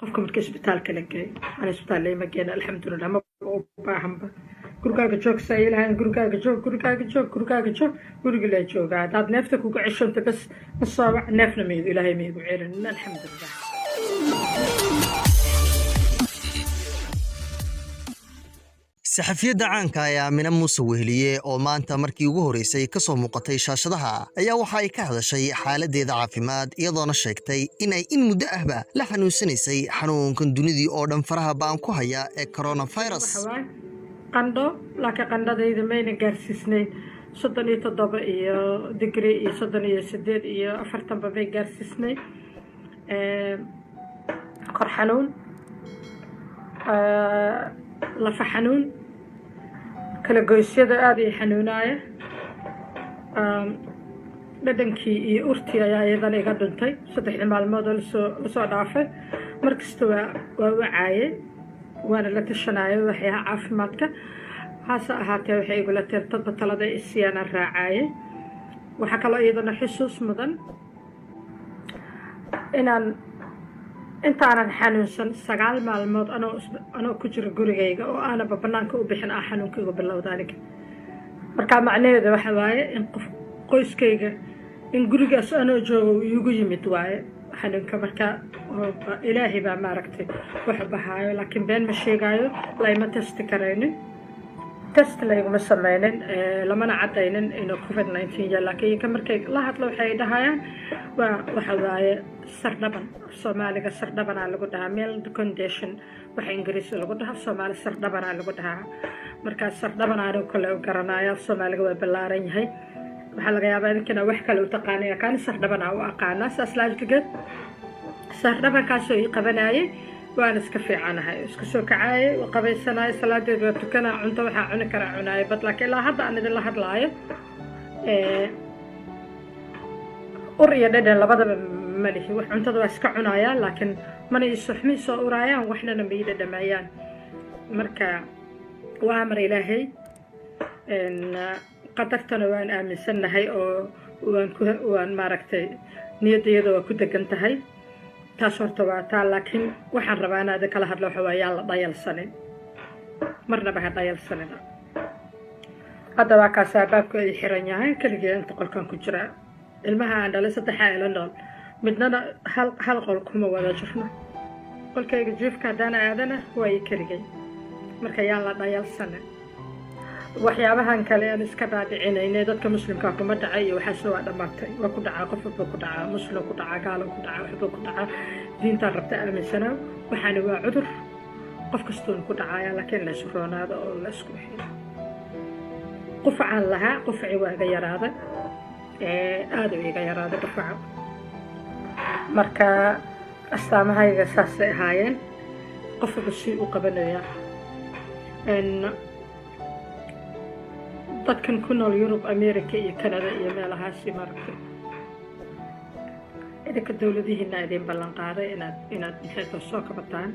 qofka markii isbitaalka la geeyo aan isbitaal lama geeyna alxamdulilah ma u baahanba gurigaaga joog saa ilaahay gurigaaga joog guriga la joogaa hadaad neefta kugu ceshonta bas masaabac neefna meedu ilaahay meedu ceelin alxamdulilah saxafiyadda caanka ah Aamina Muuse Weheliye oo maanta markii ugu horeysay ka soo muuqatay shaashadaha ayaa waxa ay ka hadashay xaaladeeda caafimaad iyadoona sheegtay in ay in muddo ahba la xanuunsanaysay xanuunkan dunidii oo dhan faraha baan ku haya ee coronavirus qandho laakiin qandhadayda mayna gaarsiisnayn 37 iyo digri iyo 38 iyo 40 bay gaarsiisnay kor xanuun lafa xanuun kala goysyada aad ay xanuunaaya dhadhankii iyo urtii ayaa iyadana iga dhuntay 3 maalmood oo la soo dhaafay markasta waa wacaaye waana la tashanaayo waxyaha caafimaadka hase ahaatee waxay igula tirtadba talada isiyana raacaaye waxaa kaloo iyadana xusuus mudan inaan intaanan xanuunsan 9 maalmood anoo ku jira gurigayga oo aanaba banaanka u bixin xanuunkayga bilowda aniga marka macnaheedu waxa waaye in qoyskayga in gurigaas anoo joogo igu yimid waaye xanuunka marka ilaahay baa maaragtay wax bahaayo laakiin been ma sheegayo layma testi karaynin test layguma sameynin lamana cadaynin inuu covid-19 yahay laakiin markay la hadlo waxay dhahayaan waxa waaye sardhaban Soomaaliga sardhaban lagu dhahaa mild condition waxa Ingiriisi lagu dhahaa Soomaali sardhaban lagu dhahaa marka sardhaban aan kale u garanayo Soomaaliga waa ballaaran yahay waxa laga yaabaa in wax kale u taqaanaya kan sardhaban u aqaana aslaajigad sardhaban kaasoo ay qabanayay waan iska fiicanahay isku soo kacay qabaysanay salaadeed waa tukana cunto waxa cuni kara cunaay bad laakiin ilaa hadda aan idin la hadlaayo ur iyo dhadhan labadaba malihi wax cuntada waa iska cunaya laakiin mana isuxmi soo urayaan waxna ma ii dhadhamayaan marka waa amar ilaahay qadartana waan aaminsanahay oo waan maaragtay niyadayada waa ku degan tahay taas horta waa taa laakiin waxaan rabaa inaad kala hadlo waxa weeyaan la dhayalsanin marnaba ha dhayalsanina hadda waa ka sababku ay xiran yahay kaliya inta qolkan ku jira ilmaha aan dhalay 3 ila nool midna hal qol kuma wada jirno qolkayga jiifka dana aadana way karigay marka yaa la dhayalsanin waxyaabahan kale aan iska dhaadhicinay dadka muslimka kuma dhacay waxa soo dhamaatay waa ku dhacaa qof ku dhacaa muslim ku dhacaa gaal ku dhacaa waxba ku dhacaa diinta rabta aaminsana waxaana waa cudur qof kastoo ku dhacaya laakiin la suroonaado oo la isku xiro qof aan laha qof ciwaaga yaraada aad u iga yaraada qofaca marka astaamahayga saasay ahaayeen qofka si u qabanaya dadkan ku nool Yurub America iyo Canada iyo meelahaas markay idinka dawladihiina idin ballan qaaday inaad maxay soo kabataan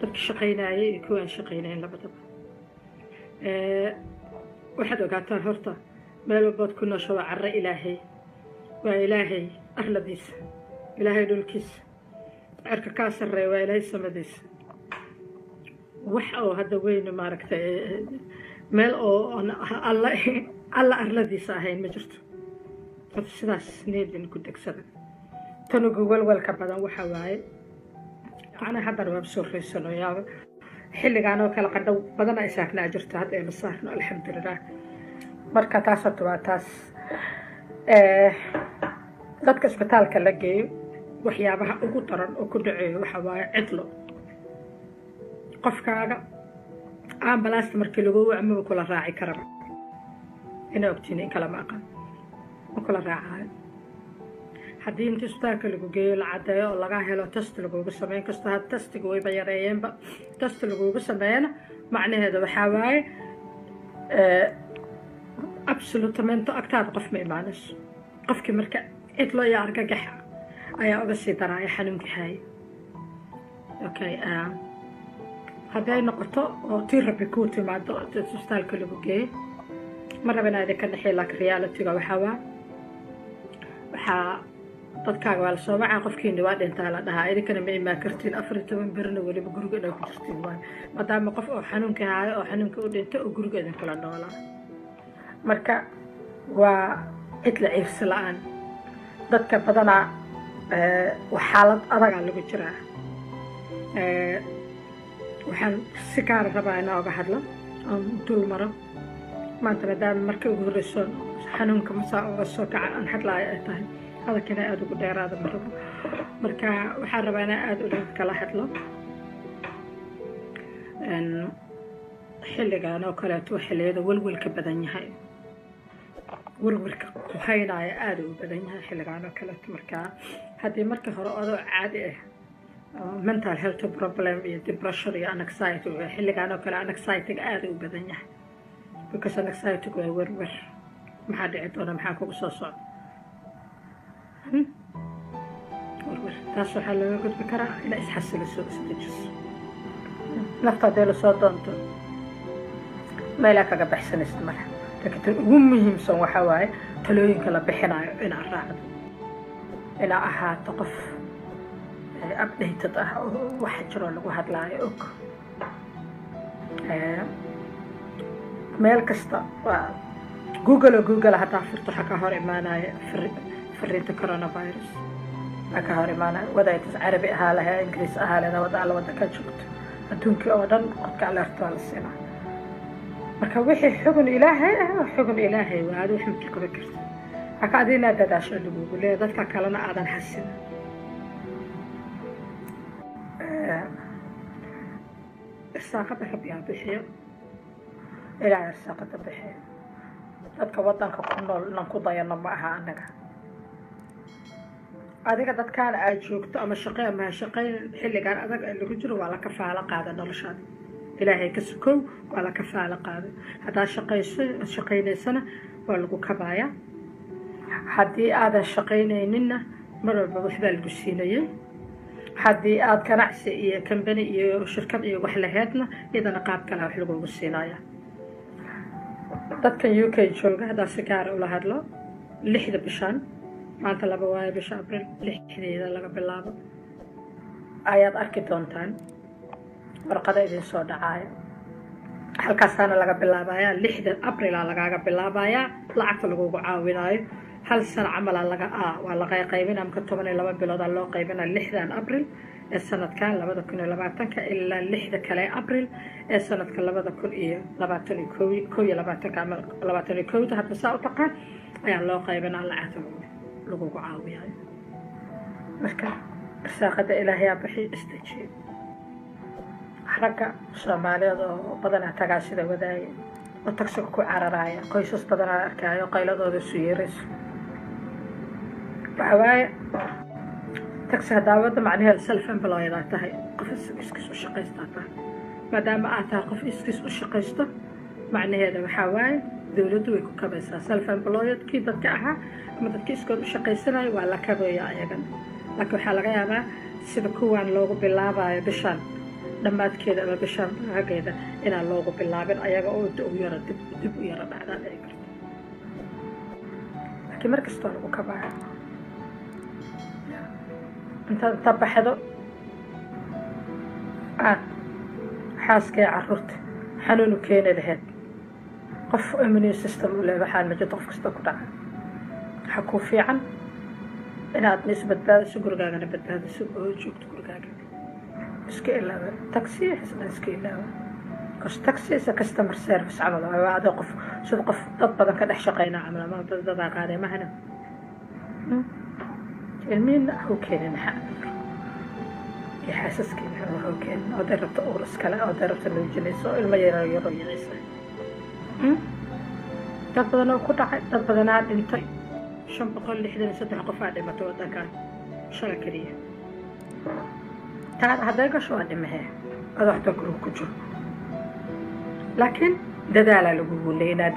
dadka shaqeynaya iyo kuwa aan shaqeynayn labadaba waxaad ogaataan horta meel walba ku noosho carra ilaahay waa ilaahay arladiisa ilaahay dhulkiisa arka ka sarreeya waa ilaahay samadiisa wax oo hadda weyn maaragtay meel oo alla arladiisa ahayn ma jirto sidaas needin ku degsada tan ugu walwalka badan waxa waaye ana hadda waa soo reysano yaaba xilligan oo kala qandhow badan ay saaknaa jirto hadda ay masaarno alxamdulilah marka taas waa taas dadka isbitaalka la geeyo waxyaabaha ugu daran oo ku dhaceeyo waxa waaye cidlo qofkaaga ambalaasta markii lagu wacmo kula raaci karaba ina ogtiin in kala maqan kula raacayo haddii inta isbitaalka lagu geeyo la cadeeyo oo laga helo test lagu sameeyo kasta had testiga way bayareeyeenba test lagu sameeyana macnaheedu waxa waaye absolutamente agtaada qof ma imaanayso qofkii marka cidlo iyo argagax ayaa uga sii daraya xanuunkii haye okay hadday noqoto oo tii rabbi ku timaado isbitaalka lagu geeyo ma rabana idinka dhaxay laakiin reality-ga waxaa dadkaaga waa la soo wacaa qofkiina waa dhintaa la dhahaa idinkana ma imaan kartiin 14 birna weliba guriga inaa ku jirtiin waayo maadaama qof oo xanuunka haayo oo xanuunka u dhintay oo guriga idinkula noolaa marka waa cid la ciirsi la-aan dadka badanaa xaalad adagaa lagu jiraa waxaan si gaara rabaa inaa oga hadlo oon dul maro maanta maadaama markii ugu horreyso xanuunka masaa uga soo kaca aan hadlaayo ay tahay hadalkina aada ugu dheeraada ma rabo marka waxaan rabaa inaa aada u kala hadlo xilligan oo kaleeto xilliyada welwelka badan yahay welwelka ku haynaayo aada u badan yahay xilligan oo kaleeto marka haddii markii hore adoo caadi ah mental health problem iyo depression iyo anxiety xilligan oo kale anxiety aada u badan yahay because anxiety waa werwer maxaa dhici doona maxaa kugu soo socda werwer taas waxaa looga gudbi karaa inaa isxasiliso isdejiso nafta haddii lasoo doonto meelaa kaga baxsanaysa male laakiin tan ugu muhiimsan waxaa waaye talooyinka la bixinayo inaa raacdo inaa ahaato qof updated ah oo waxa jiroo lagu hadlaayo og meel kasta waa google haddaa furto waxaa ka hor imaanaya fariinta coronavirus waxaa ka hor imaanaya wadaytas carabi ahaa lahaa ingiriis ahaa leeda wada alla wadda ka joogto adduunkii oo dhan qodka alerta waa la siinaa marka wixii xugun ilaahay ah xugun ilaahay waa aad wax maki qaban karta haka adinaa dadaasho lagugu leeya dadka kalena aadan xasina irsaaqada rabbiyaa bixiyo ilaahay irsaaqada bixiyo dadka wadanka ku nool inaan ku dayano ma aha anaga adiga dadkaana aad joogto ama shaqey ama shaqeyn xilligan adag lagu jiro waa la kafaalo qaada noloshaada ilaahay ka sukow waa la kafaalo qaada haddaa shaqaynaysana waa lagu kabaaya haddii aadan shaqaynayninna mar walba waxbaa lagu siinayay haddii aad ganacsi iyo kambani iyo shirkad iyo wax laheedna iyadana qaab kale wax lagugu siinaya dadkan UK jooga haddaa si gaara ula hadlo 6 bishan maanta 2 waayo bisha abriil 6deeda laga bilaabo ayaad arki doontaan warqada idin soo dhacaaya halkaasaana laga bilaabaya 6 abriil lagaaga bilaabaya lacagta lagugu caawinaayo hal sano camal waa laga qaybinaa marka 12 bilood loo qaybinaa 6 abriil ee sanadkan 2020 ilaa 6 kale abriil ee sanadka 2021 hadda saa u taqaan ayaa loo qaybinaa lacagta lagugu caawiyayo marka irsaaqada ilaahay bixi istajiib ragga Soomaaliyeed oo badanaa tagaa sida wadaaya oo taksiga ku cararaya qoysas badanaa arkaayo qayladooda isu yeerayso waxawaaye taksi hadaawada macnaheeda self employed aad tahay qof iskiis u shaqaysta tahay maadaama aad tahay qof iskiis u shaqaysto macnaheeda waxaa waaye dawladdu way ku kabaysaa self employed kii dadka ahaa ama dadka iskood u shaqaysanayo waa la kabayaa ayagana laakiin waxaa laga yaabaa sida kuwaan loogu bilaabayo bishaan dhammaadkeeda ama bishaan raggeeda inaan loogu bilaabin ayaga oo dib u yara dhacdaan ay karto laakiin mar kastoo lagu kabaayo inta baxdo aad xaaskee caruurta xanuun u keeni lahayd qof immune system u leh waxaan ma jirto qof kasta ku dhaca waxaa kuu fiican inaad isbadbaadiso gurigaagana badbaadiso oo joogto gurigaaga iska ilaawa taxi xisna iska ilaawa because taxi is a customer service camal waa aad qof sida qof dad badan ka dhex shaqeynaa camal ama dad qaaday mahana ilmiin huu keenin xanuun iyo xaasaskiina huu keenin oo darabta uur iskale oo darabta nuujinayso ilmo yaro yaraysa dad badan oo ku dhacay dad badanaa dhintay 563 qof aa dhimatay wadankan shala keliya taada hadday gasho waa dhimahee ad waxta guriga ku jiro laakiin dadaalaa lagugu leeya inaad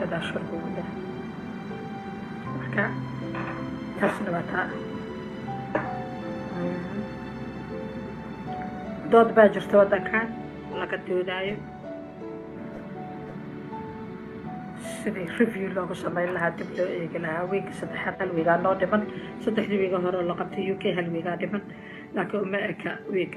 dadaasho lagugu leeya marka taasna waa taa dood baa jirta wadankan laga doodaayo sidii review loogu samayn lahaa dib loo eegi lahaa wiigga saddexaad hal wiigaa noo dhiman 3 wiiga hore oo la qabtay UK hal wiigaa dhiman laakiin uma eka wiig